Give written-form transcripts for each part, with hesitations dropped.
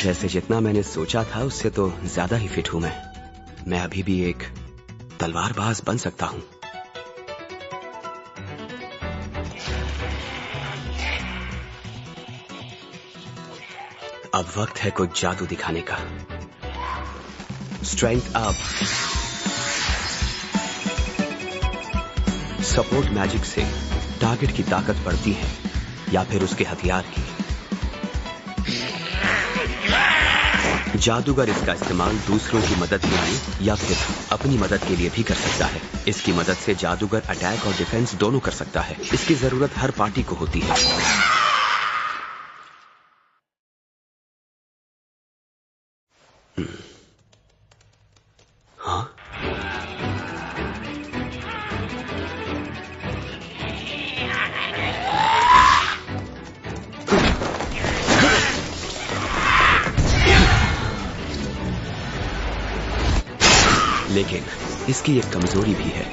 जैसे जितना मैंने सोचा था उससे तो ज्यादा ही फिट हूं मैं अभी भी एक तलवारबाज बन सकता हूं। अब वक्त है कुछ जादू दिखाने का। Strength up. सपोर्ट मैजिक से टारगेट की ताकत बढ़ती है या फिर उसके हथियार की। जादूगर इसका इस्तेमाल दूसरों की मदद के लिए या फिर अपनी मदद के लिए भी कर सकता है। इसकी मदद से जादूगर अटैक और डिफेंस दोनों कर सकता है। इसकी जरूरत हर पार्टी को होती है। हाँ? लेकिन इसकी एक कमजोरी भी है,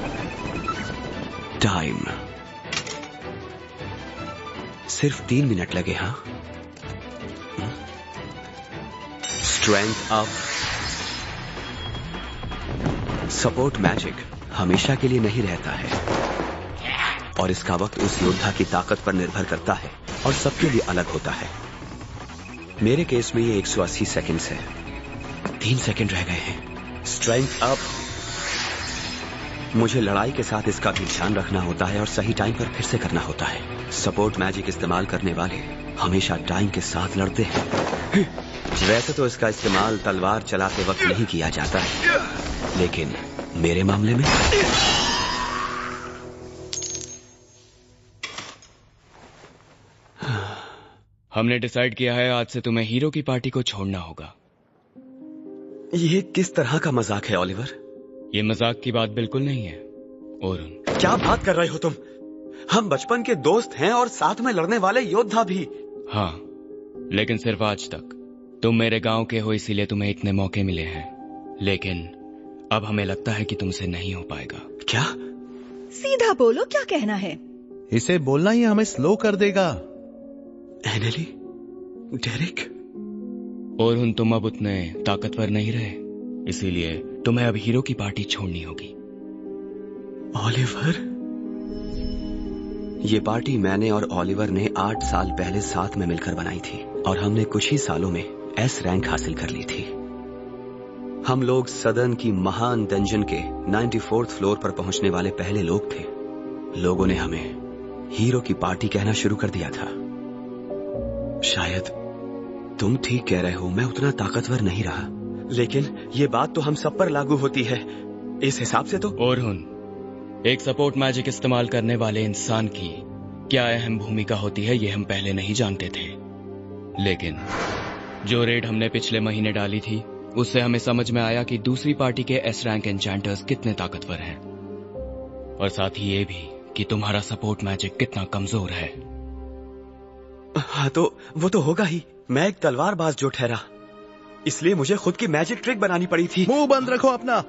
टाइम। सिर्फ 3 मिनट लगे। हाँ, स्ट्रेंथ अप। सपोर्ट मैजिक हमेशा के लिए नहीं रहता है और इसका वक्त उस योद्धा की ताकत पर निर्भर करता है और सबके लिए अलग होता है। मेरे केस में ये 180 सेकंड्स है। 3 सेकंड रह गए हैं। Strength up. मुझे लड़ाई के साथ इसका भी ध्यान रखना होता है और सही टाइम पर फिर से करना होता है। सपोर्ट मैजिक इस्तेमाल करने वाले हमेशा टाइम के साथ लड़ते हैं। वैसे तो इसका इस्तेमाल तलवार चलाते वक्त नहीं किया जाता है, लेकिन मेरे मामले में हमने डिसाइड किया है आज से तुम्हें हीरो की पार्टी को छोड़ना होगा। ये किस तरह का मजाक है ओलिवर? ये मजाक की बात बिल्कुल नहीं है। और क्या बात कर रहे हो तुम? हम बचपन के दोस्त हैं और साथ में लड़ने वाले योद्धा भी। हाँ, लेकिन सिर्फ आज तक। तुम मेरे गांव के हो इसीलिए तुम्हें इतने मौके मिले हैं, लेकिन अब हमें लगता है कि तुमसे नहीं हो पाएगा। क्या? सीधा बोलो, क्या कहना है? इसे बोलना ही हमें स्लो कर देगा। एनेली, डेरिक। और तुम अब उतने ताकतवर नहीं रहे, इसीलिए तुम्हें अब हीरो की पार्टी छोड़नी होगी। ओलिवर, ये पार्टी मैंने और ओलिवर ने 8 साल पहले साथ में मिलकर बनाई थी और हमने कुछ ही सालों में एस रैंक हासिल कर ली थी। हम लोग सदन की महान डंजन के 94th फ्लोर पर पहुंचने वाले पहले लोग थे। लोगों ने हमें हीरो की पार्टी कहना शुरू कर दिया था। शायद तुम ठीक कह रहे हो, मैं उतना ताकतवर नहीं रहा, लेकिन ये बात तो हम सब पर लागू होती है इस हिसाब से तो। और एक सपोर्ट मैजिक इस्तेमाल करने वाले इंसान की क्या अहम भूमिका होती है ये हम पहले नहीं जानते थे, लेकिन जो रेड हमने पिछले महीने डाली थी उससे हमें समझ में आया कि दूसरी पार्टी के एस रैंक एन्चेंटर्स कितने ताकतवर हैं, और साथ ही ये भी कि तुम्हारा सपोर्ट मैजिक कितना कमजोर है। हाँ, तो वो तो होगा ही। मैं एक तलवारबाज जो ठहरा, इसलिए मुझे खुद की मैजिक ट्रिक बनानी पड़ी थी। मुंह बंद रखो अपना।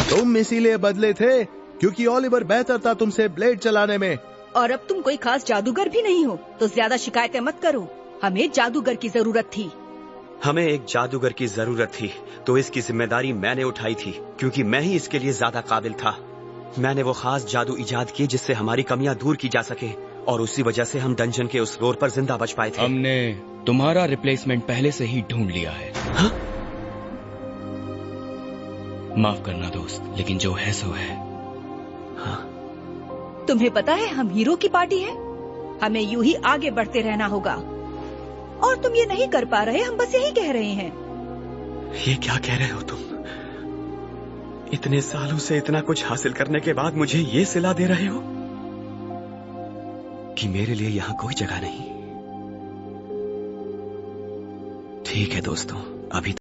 तुम इसीलिए बदले थे क्योंकि ओलिवर बेहतर था तुमसे ब्लेड चलाने में। और अब तुम कोई खास जादूगर भी नहीं हो, तो ज्यादा शिकायतें मत करो। हमें जादूगर की जरूरत थी। हमें एक जादूगर की जरूरत थी, तो इसकी जिम्मेदारी मैंने उठाई थी क्योंकि मैं ही इसके लिए ज्यादा काबिल था। मैंने वो खास जादू इजाद किए जिससे हमारी कमियां दूर की जा सके, और उसी वजह से हम डंजन के उस फ्लोर पर जिंदा बच पाए थे। हमने तुम्हारा रिप्लेसमेंट पहले से ही ढूंढ लिया है। हाँ? माफ करना दोस्त, लेकिन जो है सो है। हाँ? तुम्हें पता है हम हीरो की पार्टी है, हमें यूं ही आगे बढ़ते रहना होगा, और तुम ये नहीं कर पा रहे। हम बस यही कह रहे हैं। ये क्या कह रहे हो तुम? इतने सालों से इतना कुछ हासिल करने के बाद मुझे ये सिला दे रहे हो कि मेरे लिए यहाँ कोई जगह नहीं। ठीक है दोस्तों, अभी